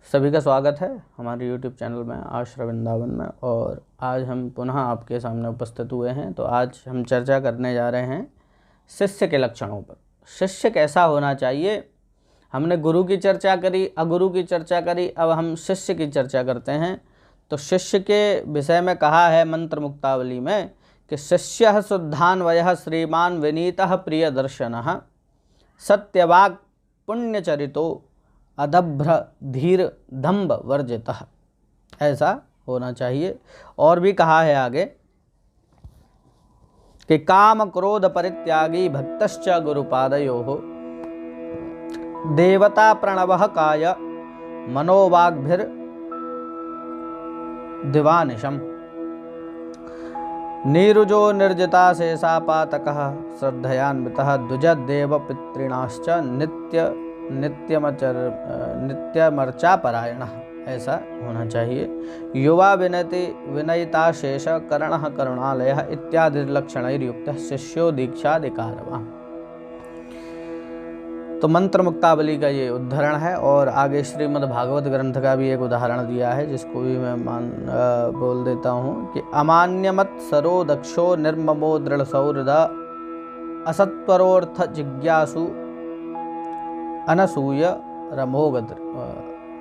सभी का स्वागत है हमारे YouTube चैनल में आश्रय वृंदावन में। और आज हम पुनः आपके सामने उपस्थित हुए हैं। तो आज हम चर्चा करने जा रहे हैं शिष्य के लक्षणों पर। शिष्य कैसा होना चाहिए। हमने गुरु की चर्चा करी, अगुरु की चर्चा करी, अब हम शिष्य की चर्चा करते हैं। तो शिष्य के विषय में कहा है मंत्र मुक्तावली में कि शिष्य शुद्धान्वयः श्रीमान विनीतः प्रिय दर्शनः सत्यवाक् पुण्यचरितो अदभ्र धीर दंभ वर्जितः। ऐसा होना चाहिए। और भी कहा है आगे कि काम क्रोध परित्यागी भक्तश्च गुरुपादयोः देवता प्रणवः काय मनोवाग्भिर दिवानिशम् नीरुजो निर्जिता शेषापातकः श्रद्धयान्वितः द्विजदेव पितॄणाश्च नित्यमर्चा परायणः। ऐसा होना चाहिए। युवा विनयिता शेष करणः करुणालयः इत्यादि लक्षणैर्युक्तः शिष्यो दीक्षाधिकारवान्। तो मंत्र मुक्तावली का ये उदाहरण है। और आगे श्रीमद् भागवत ग्रंथ का भी एक उदाहरण दिया है, जिसको भी मैं बोल देता हूँ कि अमान्यमत सरो दक्षो निर्ममो दृढ़ सौहृद असत्वरोर्थ जिज्ञासु अनसूय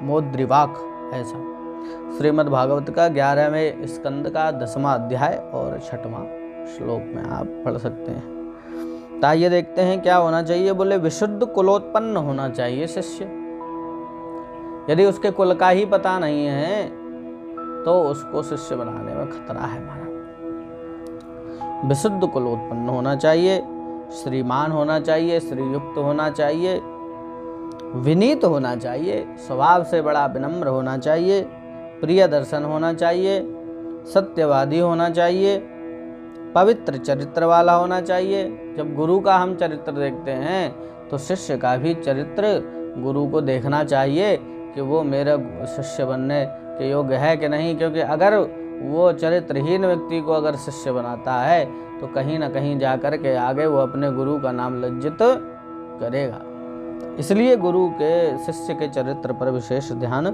मोद्रिवाक। ऐसा श्रीमद् भागवत का 11वें स्कंद का 10वां अध्याय और 6वां श्लोक में आप पढ़ सकते हैं। तो आइए देखते हैं क्या होना चाहिए। बोले विशुद्ध कुलोत्पन्न होना चाहिए शिष्य। यदि उसके कुल का ही पता नहीं है तो उसको शिष्य बनाने में खतरा है हमारा। विशुद्ध कुलोत्पन्न होना चाहिए, श्रीमान होना चाहिए, श्रीयुक्त होना चाहिए, विनीत होना चाहिए, स्वभाव से बड़ा विनम्र होना चाहिए, प्रिय दर्शन होना चाहिए, सत्यवादी होना चाहिए, पवित्र चरित्र वाला होना चाहिए। जब गुरु का हम चरित्र देखते हैं तो शिष्य का भी चरित्र गुरु को देखना चाहिए कि वो मेरा शिष्य बनने के योग्य है कि नहीं। क्योंकि अगर वो चरित्रहीन व्यक्ति को अगर शिष्य बनाता है तो कहीं ना कहीं जाकर के आगे वो अपने गुरु का नाम लज्जित करेगा। इसलिए गुरु के शिष्य के चरित्र पर विशेष ध्यान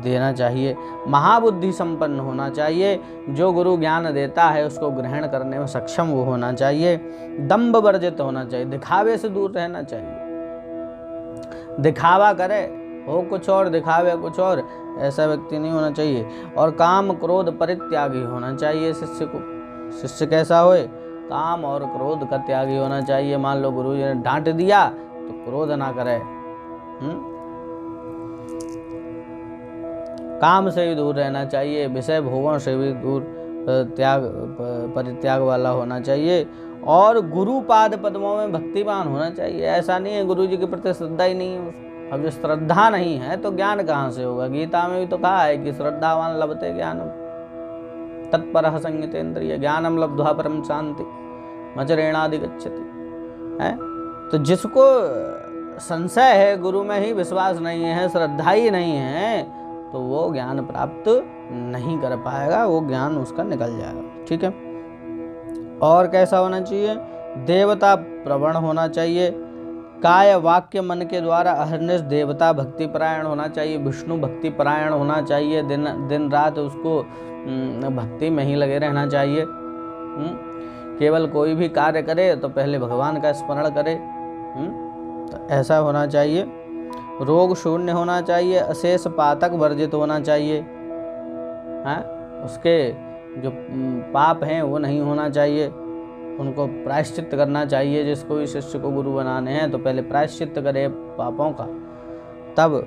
देना चाहिए। महाबुद्धि संपन्न होना चाहिए। जो गुरु ज्ञान देता है उसको ग्रहण करने में सक्षम वो होना चाहिए। दंभ वर्जित होना चाहिए, दिखावे से दूर रहना चाहिए। दिखावा करे, हो कुछ और दिखावे कुछ और, ऐसा व्यक्ति नहीं होना चाहिए। और काम क्रोध परित्यागी होना चाहिए शिष्य को। शिष्य कैसा होए, काम और क्रोध का त्यागी होना चाहिए। मान लो गुरु जी ने डांट दिया तो क्रोध ना करे। काम से भी दूर रहना चाहिए, विषय भोगों से भी दूर परित्याग वाला होना चाहिए। और गुरु पाद पद्मों में भक्तिमान होना चाहिए। ऐसा नहीं है गुरु जी के प्रति श्रद्धा ही नहीं है। अब जो श्रद्धा नहीं है तो ज्ञान कहाँ से होगा। गीता में भी तो कहा है कि श्रद्धावान लभते ज्ञानम तत्परः संयतेन्द्रिय ज्ञानम लब्ध्वा परम शांति मचरेणादि गच्छति। है तो जिसको संशय है, गुरु में ही विश्वास नहीं है, श्रद्धा ही नहीं है, तो वो ज्ञान प्राप्त नहीं कर पाएगा, वो ज्ञान उसका निकल जाएगा। ठीक है। और कैसा होना चाहिए, देवता प्रवण होना चाहिए। काय वाक्य मन के द्वारा अहर्निश देवता भक्ति परायण होना चाहिए, विष्णु भक्ति परायण होना चाहिए। दिन रात उसको भक्ति में ही लगे रहना चाहिए। केवल कोई भी कार्य करे तो पहले भगवान का स्मरण करे। तो ऐसा होना चाहिए। रोग शून्य होना चाहिए, अशेष पातक वर्जित होना चाहिए। हाँ, उसके जो पाप हैं वो नहीं होना चाहिए, उनको प्रायश्चित करना चाहिए। जिसको भी शिष्य को गुरु बनाने हैं तो पहले प्रायश्चित करे पापों का, तब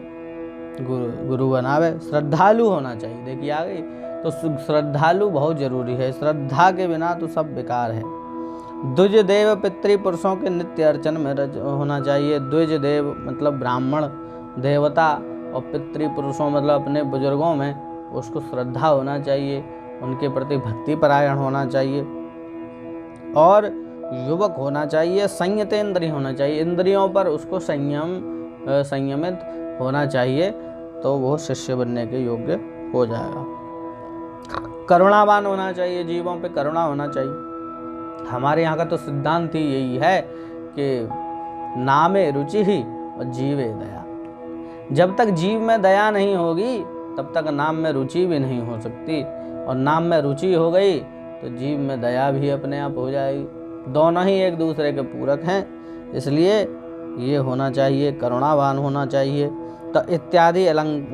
गुरु बनावे। श्रद्धालु होना चाहिए। देखिए आगे तो श्रद्धालु बहुत जरूरी है। श्रद्धा के बिना तो सब बेकार है। द्विज देव पितृपुरुषों के नित्य अर्चन में होना चाहिए। द्विज देव मतलब ब्राह्मण देवता, और पितृपुरुषों मतलब अपने बुजुर्गों में उसको श्रद्धा होना चाहिए, उनके प्रति भक्ति परायण होना चाहिए। और युवक होना चाहिए, संयतेन्द्रिय होना चाहिए। इंद्रियों पर उसको संयमित होना चाहिए, तो वो शिष्य बनने के योग्य हो जाएगा। करुणावान होना चाहिए, जीवों पे करुणा होना चाहिए। हमारे यहाँ का तो सिद्धांत ही यही है कि नामे रुचि ही और जीवे दया। जब तक जीव में दया नहीं होगी तब तक नाम में रुचि भी नहीं हो सकती, और नाम में रुचि हो गई तो जीव में दया भी अपने आप हो जाएगी। दोनों ही एक दूसरे के पूरक हैं, इसलिए ये होना चाहिए, करुणावान होना चाहिए। तो इत्यादि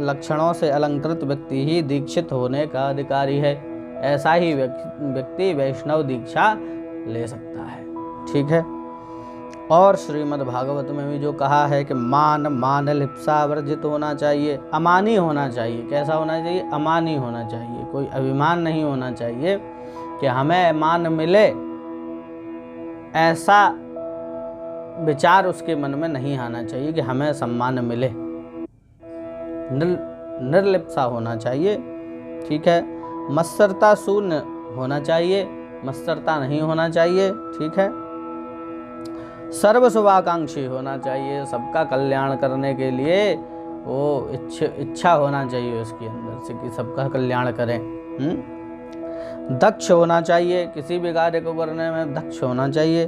लक्षणों से अलंकृत व्यक्ति ही दीक्षित होने का अधिकारी है। ऐसा ही व्यक्ति वैष्णव दीक्षा ले सकता है। ठीक है। और श्रीमद् भागवत में भी जो कहा है कि मान लिप्सा वर्जित होना चाहिए, अमानी होना चाहिए। कैसा होना चाहिए? अमानी होना चाहिए। कोई अभिमान नहीं होना चाहिए कि हमें मान मिले, ऐसा विचार उसके मन में नहीं आना चाहिए कि हमें सम्मान मिले। निर्लिप्सा होना चाहिए। ठीक है। मत्सरता शून्य होना चाहिए, मत्सरता नहीं होना चाहिए। ठीक है। सर्व शुभाकांक्षी होना चाहिए, सबका कल्याण करने के लिए वो इच्छा होना चाहिए उसके अंदर से कि सबका कल्याण करें। दक्ष होना चाहिए, किसी भी कार्य को करने में दक्ष होना चाहिए।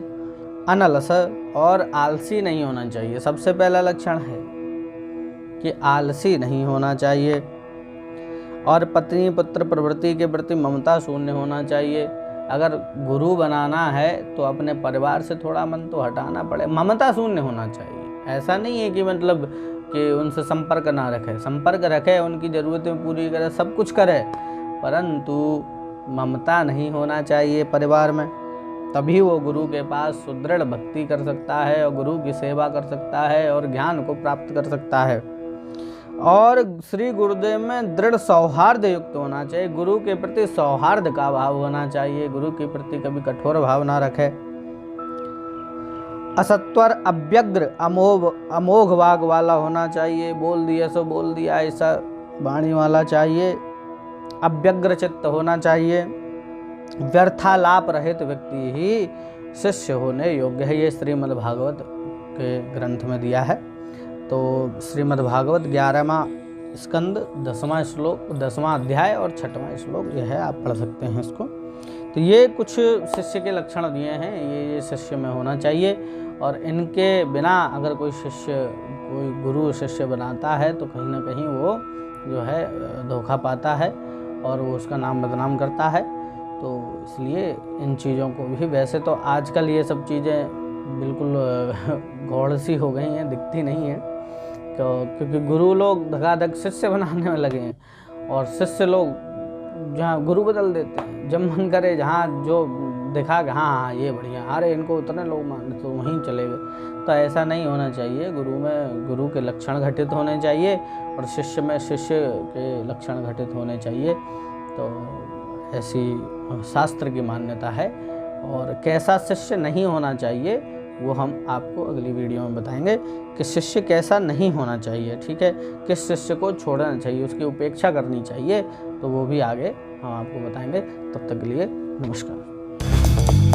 अनलस और आलसी नहीं होना चाहिए। सबसे पहला लक्षण है कि आलसी नहीं होना चाहिए। और पत्नी पुत्र प्रवृत्ति के प्रति ममता शून्य होना चाहिए। अगर गुरु बनाना है तो अपने परिवार से थोड़ा मन तो हटाना पड़े, ममता शून्य होना चाहिए। ऐसा नहीं है कि मतलब कि उनसे संपर्क ना रखे, संपर्क रखे, उनकी ज़रूरतें पूरी करे, सब कुछ करे, परंतु ममता नहीं होना चाहिए परिवार में। तभी वो गुरु के पास सुदृढ़ भक्ति कर सकता है और गुरु की सेवा कर सकता है और ज्ञान को प्राप्त कर सकता है। और श्री गुरुदेव में दृढ़ सौहार्द युक्त होना चाहिए। गुरु के प्रति सौहार्द का भाव होना चाहिए, गुरु के प्रति कभी कठोर भाव ना रखे। असत्वर अव्यग्र अमोघ वाग वाला होना चाहिए। बोल दिया सो बोल दिया ऐसा वाणी वाला चाहिए। अव्यग्र चित्त होना चाहिए। व्यर्थालाप रहित व्यक्ति ही शिष्य होने योग्य है। ये श्रीमद् भागवत के ग्रंथ में दिया है। तो श्रीमद् भागवत 11वां स्कंद 10वां श्लोक 10वां अध्याय और 6वां श्लोक ये है, आप पढ़ सकते हैं इसको। तो ये कुछ शिष्य के लक्षण दिए हैं, ये शिष्य में होना चाहिए। और इनके बिना अगर कोई गुरु शिष्य बनाता है तो कहीं ना कहीं वो जो है धोखा पाता है और वो उसका नाम बदनाम करता है। तो इसलिए इन चीज़ों को भी, वैसे तो आजकल ये सब चीज़ें बिल्कुल गौड़ सी हो गई हैं, दिखती नहीं हैं, तो क्योंकि गुरु लोग धकाधक शिष्य बनाने में लगे हैं और शिष्य लोग जहाँ गुरु बदल देते हैं, जब मन करे जहाँ जो देखा कि हाँ ये बढ़िया, अरे इनको उतने लोग मानते तो वहीं चले गए। तो ऐसा नहीं होना चाहिए। गुरु में गुरु के लक्षण घटित होने चाहिए और शिष्य में शिष्य के लक्षण घटित होने चाहिए। तो ऐसी शास्त्र की मान्यता है। और कैसा शिष्य नहीं होना चाहिए वो हम आपको अगली वीडियो में बताएंगे कि शिष्य कैसा नहीं होना चाहिए। ठीक है। किस शिष्य को छोड़ना चाहिए, उसकी उपेक्षा करनी चाहिए, तो वो भी आगे हम आपको बताएंगे। तब तक के लिए नमस्कार।